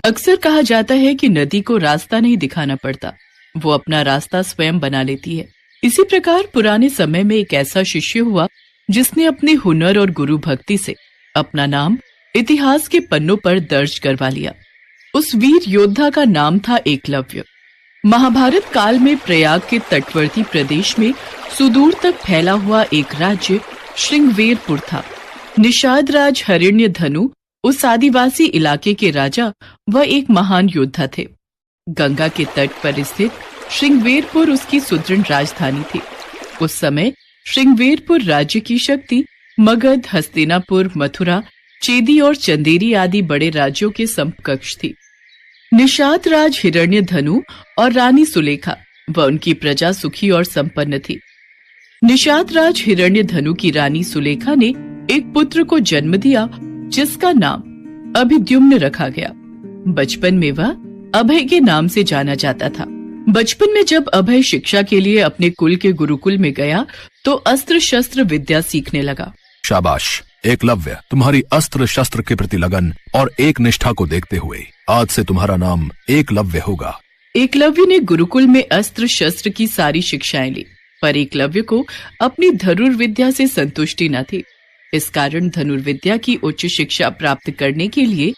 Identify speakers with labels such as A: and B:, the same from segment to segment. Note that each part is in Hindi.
A: अक्सर कहा जाता है कि नदी को रास्ता नहीं दिखाना पड़ता, वो अपना रास्ता स्वयं बना लेती है। इसी प्रकार पुराने समय में एक ऐसा शिष्य हुआ जिसने अपने हुनर और गुरु भक्ति से अपना नाम इतिहास के पन्नों पर दर्ज करवा लिया। उस वीर योद्धा का नाम था एकलव्य। महाभारत काल में प्रयाग के तटवर्ती प्रदेश में सुदूर तक फैला हुआ एक राज्य श्रृंगवेरपुर था। निषाद राज हिरण्यधनु उस आदिवासी इलाके के राजा व एक महान योद्धा थे। गंगा के तट पर स्थित श्रृंगवेरपुर उसकी सुदृढ़ राजधानी थी। उस समय श्रृंगवेरपुर राज्य की शक्ति मगध, हस्तिनापुर, मथुरा, चेदी और चंदेरी आदि बड़े राज्यों के समकक्ष थी। निषाद राज हिरण्यधनु और रानी सुलेखा व उनकी प्रजा सुखी और संपन्न थी। निषाद राज हिरण्यधनु की रानी सुलेखा ने एक पुत्र को जन्म दिया जिसका नाम अभिद्युम्न रखा गया। बचपन में वह अभय के नाम से जाना जाता था। बचपन में जब अभय शिक्षा के लिए अपने कुल के गुरुकुल में गया तो अस्त्र शस्त्र विद्या सीखने लगा।
B: शाबाश एकलव्य, तुम्हारी अस्त्र शस्त्र के प्रति लगन और एक निष्ठा को देखते हुए आज से तुम्हारा नाम एकलव्य होगा।
A: एकलव्य ने गुरुकुल में अस्त्र शस्त्र की सारी शिक्षाएं ली, पर एकलव्य को अपनी धनुर्विद्या से संतुष्टि न थी। इस कारण धनुर्विद्या की उच्च शिक्षा प्राप्त करने के लिए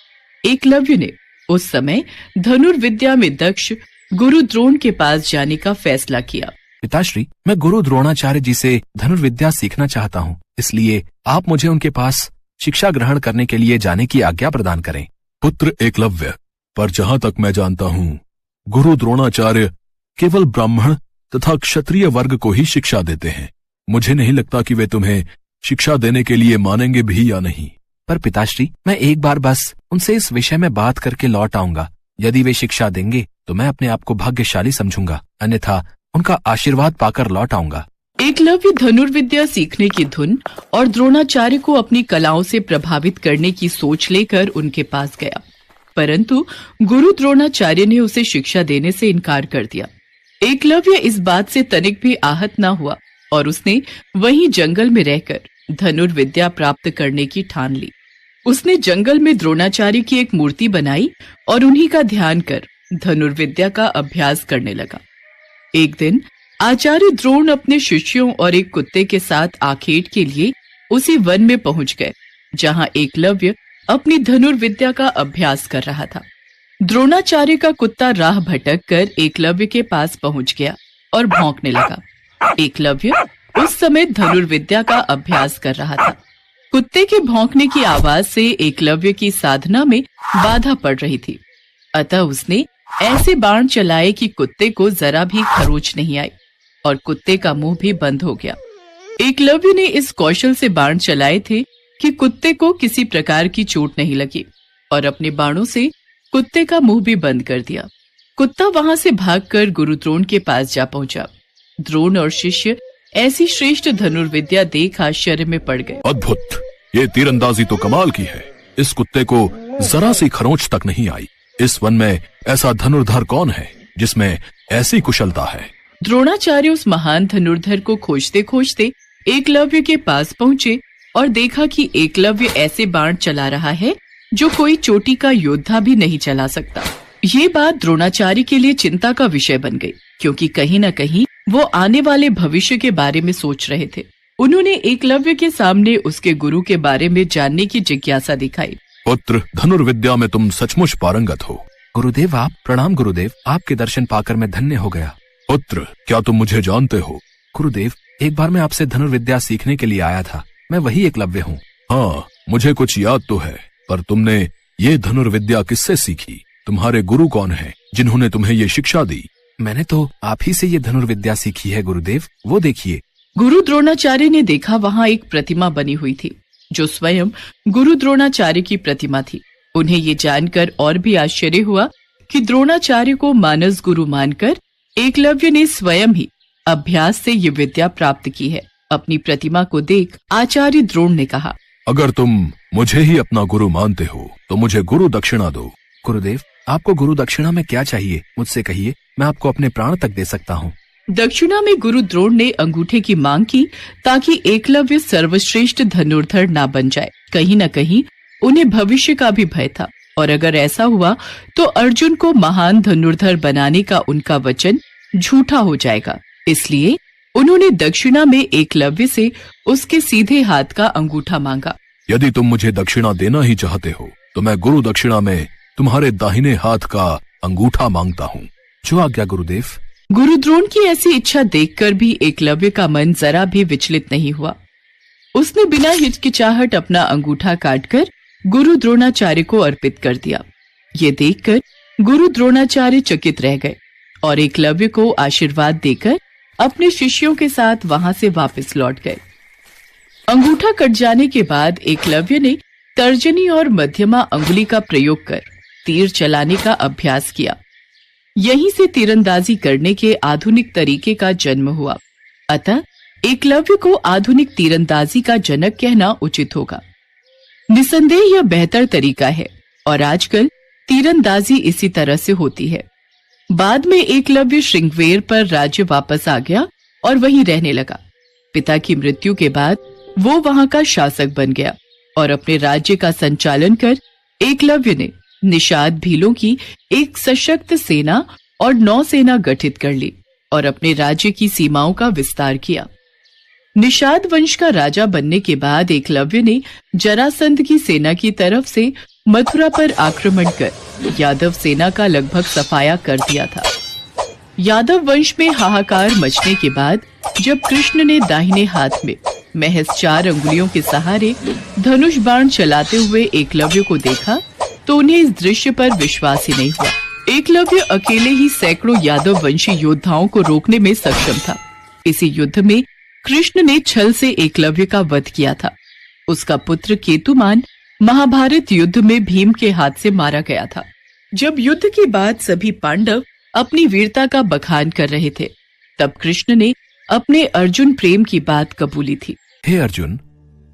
A: एकलव्य ने उस समय धनुर्विद्या में दक्ष गुरु द्रोण के पास जाने का फैसला किया।
B: पिताश्री, मैं गुरु द्रोणाचार्य जी से धनुर्विद्या सीखना चाहता हूँ, इसलिए आप मुझे उनके पास शिक्षा ग्रहण करने के लिए जाने की आज्ञा प्रदान करें।
C: पुत्र एकलव्य, पर जहाँ तक मैं जानता हूँ गुरु द्रोणाचार्य केवल ब्राह्मण तथा क्षत्रिय वर्ग को ही शिक्षा देते हैं। मुझे नहीं लगता कि वे तुम्हें शिक्षा देने के लिए मानेंगे भी या नहीं।
B: पर पिताश्री, मैं एक बार बस उनसे इस विषय में बात करके लौट आऊंगा। यदि वे शिक्षा देंगे तो मैं अपने आप को भाग्यशाली समझूंगा, अन्यथा उनका आशीर्वाद पाकर लौट आऊंगा।
A: एकलव्य धनुर्विद्या सीखने की धुन और द्रोणाचार्य को अपनी कलाओं से प्रभावित करने की सोच लेकर उनके पास गया, परंतु गुरु द्रोणाचार्य ने उसे शिक्षा देने से इनकार कर दिया। एकलव्य इस बात से तनिक भी आहत न हुआ और उसने वहीं जंगल में रहकर धनुर्विद्या प्राप्त करने की ठान ली। उसने जंगल में द्रोणाचार्य की एक मूर्ति बनाई और उन्हीं का ध्यान कर धनुर्विद्या का अभ्यास करने लगा। एक दिन आचार्य द्रोण अपने शिष्यों और एक कुत्ते के साथ आखेट के लिए उसी वन में पहुंच गए जहां एकलव्य अपनी धनुर्विद्या का अभ्यास कर रहा था। द्रोणाचार्य का कुत्ता राह भटक कर एकलव्य के पास पहुंच गया और भौंकने लगा। एकलव्य उस समय धनुर्विद्या का अभ्यास कर रहा था। कुत्ते के भौंकने की आवाज से एकलव्य की साधना में बाधा पड़ रही थी, अतः उसने ऐसे बाण चलाए कि कुत्ते को जरा भी खरोच नहीं आई और कुत्ते का मुंह भी बंद हो गया। एकलव्य ने इस कौशल से बाण चलाए थे कि कुत्ते को किसी प्रकार की चोट नहीं लगी और अपने बाणों से कुत्ते का मुंह भी बंद कर दिया। कुत्ता वहां से भागकर गुरु द्रोण के पास जा पहुंचा। द्रोण और शिष्य ऐसी श्रेष्ठ धनुर्विद्या देख आश्चर्य में पड़ गए।
C: अद्भुत, ये तीरंदाजी तो कमाल की है। इस कुत्ते को जरा सी खरोंच तक नहीं आई। इस वन में ऐसा धनुर्धर कौन है जिसमें ऐसी कुशलता है?
A: द्रोणाचार्य उस महान धनुर्धर को खोजते खोजते एकलव्य के पास पहुँचे और देखा कि एकलव्य ऐसे बाण चला रहा है जो कोई चोटी का योद्धा भी नहीं चला सकता। ये बात द्रोणाचार्य के लिए चिंता का विषय बन गई, क्योंकि कहीं न कहीं वो आने वाले भविष्य के बारे में सोच रहे थे। उन्होंने एकलव्य के सामने उसके गुरु के बारे में जानने की जिज्ञासा दिखाई।
C: पुत्र, धनुर्विद्या में तुम सचमुच पारंगत हो।
B: गुरुदेव, आप प्रणाम। गुरुदेव, आपके दर्शन पाकर मैं धन्य हो गया।
C: पुत्र, क्या तुम मुझे जानते हो?
B: गुरुदेव, एक बार मैं आपसे धनुर्विद्या सीखने के लिए आया था। मैं वही एकलव्य हूँ।
C: हाँ, मुझे कुछ याद तो है, पर तुमने ये धनुर्विद्या किससे सीखी? तुम्हारे गुरु कौन है जिन्होंने तुम्हें ये शिक्षा दी?
B: मैंने तो आप ही से ये धनुर्विद्या सीखी है गुरुदेव। वो देखिए।
A: गुरु द्रोणाचार्य ने देखा वहाँ एक प्रतिमा बनी हुई थी जो स्वयं गुरु द्रोणाचार्य की प्रतिमा थी। उन्हें ये जानकर और भी आश्चर्य हुआ कि द्रोणाचार्य को मानस गुरु मानकर एकलव्य ने स्वयं ही अभ्यास से ये विद्या प्राप्त की है। अपनी प्रतिमा को देख आचार्य द्रोण ने कहा,
C: अगर तुम मुझे ही अपना गुरु मानते हो तो मुझे गुरु दक्षिणा दो।
B: गुरुदेव, आपको गुरु दक्षिणा में क्या चाहिए? मुझसे कहिए, मैं आपको अपने प्राण तक दे सकता हूँ।
A: दक्षिणा में गुरु द्रोण ने अंगूठे की मांग की ताकि एकलव्य सर्वश्रेष्ठ धनुर्धर ना बन जाए। कहीं न कहीं उन्हें भविष्य का भी भय था और अगर ऐसा हुआ तो अर्जुन को महान धनुर्धर बनाने का उनका वचन झूठा हो जाएगा। इसलिए उन्होंने दक्षिणा में एकलव्य से उसके सीधे हाथ का अंगूठा मांगा।
C: यदि तुम मुझे दक्षिणा देना ही चाहते हो तो मैं गुरु दक्षिणा में तुम्हारे दाहिने हाथ का अंगूठा मांगता हूँ।
B: जो आज्ञा गुरुदेव।
A: गुरु द्रोण की ऐसी इच्छा देखकर भी एकलव्य का मन जरा भी विचलित नहीं हुआ। उसने बिना हिचकिचाहट अपना अंगूठा काटकर गुरु द्रोणाचार्य को अर्पित कर दिया। ये देखकर गुरु द्रोणाचार्य चकित रह गए और एकलव्य को आशीर्वाद देकर अपने शिष्यों के साथ वहां से वापस लौट गए। अंगूठा कट जाने के बाद एकलव्य ने तर्जनी और मध्यमा अंगुली का प्रयोग कर तीर चलाने का अभ्यास किया। यहीं से तीरंदाजी करने के आधुनिक तरीके का जन्म हुआ। अतः एकलव्य को आधुनिक तीरंदाजी का जनक कहना उचित होगा। निसंदेह यह बेहतर तरीका है और आजकल तीरंदाजी इसी तरह से होती है। बाद में एकलव्य श्रृंगवेर पर राज्य वापस आ गया और वहीं रहने लगा। पिता की मृत्यु के बाद वो वहां का शासक बन गया और अपने राज्य का संचालन कर एकलव्य ने निषाद भीलों की एक सशक्त सेना और नौसेना गठित कर ली और अपने राज्य की सीमाओं का विस्तार किया। निषाद वंश का राजा बनने के बाद एकलव्य ने जरासंध की सेना की तरफ से मथुरा पर आक्रमण कर यादव सेना का लगभग सफाया कर दिया था। यादव वंश में हाहाकार मचने के बाद जब कृष्ण ने दाहिने हाथ में महज 4 अंगुलियों के सहारे धनुष बाण चलाते हुए एकलव्य को देखा तो उन्हें इस दृश्य पर विश्वास ही नहीं हुआ। एकलव्य अकेले ही सैकड़ों यादव वंशी योद्धाओं को रोकने में सक्षम था। इसी युद्ध में कृष्ण ने छल से एकलव्य का वध किया था। उसका पुत्र केतुमान महाभारत युद्ध में भीम के हाथ से मारा गया था। जब युद्ध के बाद सभी पांडव अपनी वीरता का बखान कर रहे थे, तब कृष्ण ने अपने अर्जुन प्रेम की बात कबूली थी।
B: हे अर्जुन,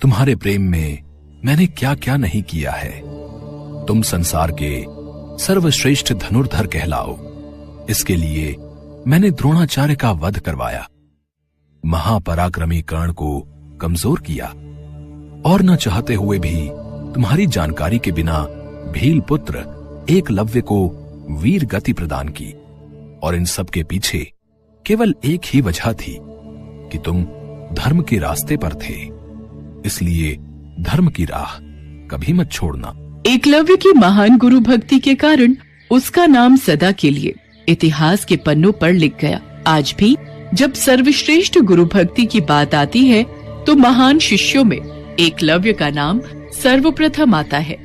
B: तुम्हारे प्रेम में मैंने क्या क्या नहीं किया है। तुम संसार के सर्वश्रेष्ठ धनुर्धर कहलाओ। इसके लिए मैंने द्रोणाचार्य का वध करवाया, महापराक्रमी कर्ण को कमजोर किया और न चाहते हुए भी तुम्हारी जानकारी के बिना भील पुत्र एकलव्य को वीर गति प्रदान की। और इन सब के पीछे केवल एक ही वजह थी कि तुम धर्म के रास्ते पर थे, इसलिए धर्म की राह कभी मत छोड़ना।
A: एकलव्य की महान गुरु भक्ति के कारण उसका नाम सदा के लिए इतिहास के पन्नों पर लिख गया। आज भी जब सर्वश्रेष्ठ गुरु भक्ति की बात आती है तो महान शिष्यों में एकलव्य का नाम सर्वप्रथम आता है।